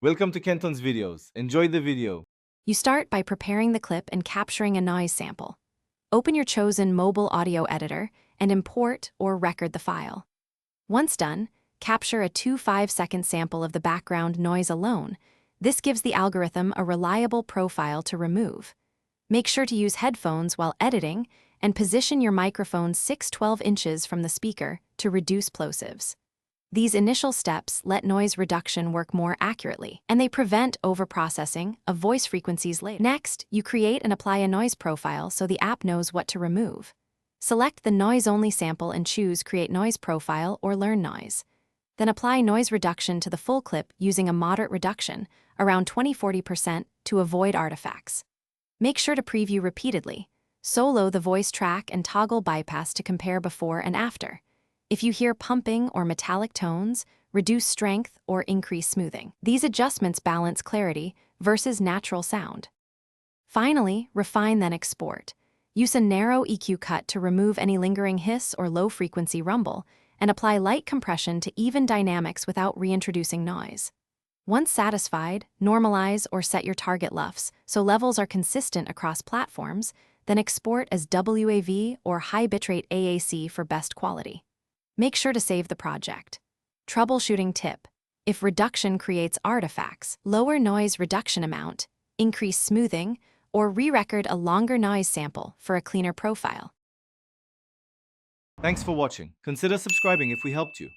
Welcome to Kenton's videos. Enjoy the video. You start by preparing the clip and capturing a noise sample. Open your chosen mobile audio editor and import or record the file. Once done, capture a 2 5-second sample of the background noise alone. This gives the algorithm a reliable profile to remove. Make sure to use headphones while editing and position your microphone 6-12 inches from the speaker to reduce plosives. These initial steps let noise reduction work more accurately, and they prevent overprocessing of voice frequencies later. Next, you create and apply a noise profile so the app knows what to remove. Select the noise-only sample and choose Create Noise Profile or Learn Noise. Then apply noise reduction to the full clip using a moderate reduction, around 20–40%, to avoid artifacts. Make sure to preview repeatedly. Solo the voice track and toggle bypass to compare before and after. If you hear pumping or metallic tones, reduce strength or increase smoothing. These adjustments balance clarity versus natural sound. Finally, refine then export. Use a narrow EQ cut to remove any lingering hiss or low-frequency rumble, and apply light compression to even dynamics without reintroducing noise. Once satisfied, normalize or set your target LUFS so levels are consistent across platforms, then export as WAV or high bitrate AAC for best quality. Make sure to save the project. Troubleshooting tip: if reduction creates artifacts, lower noise reduction amount, increase smoothing, or re-record a longer noise sample for a cleaner profile. Thanks for watching. Consider subscribing if we helped you.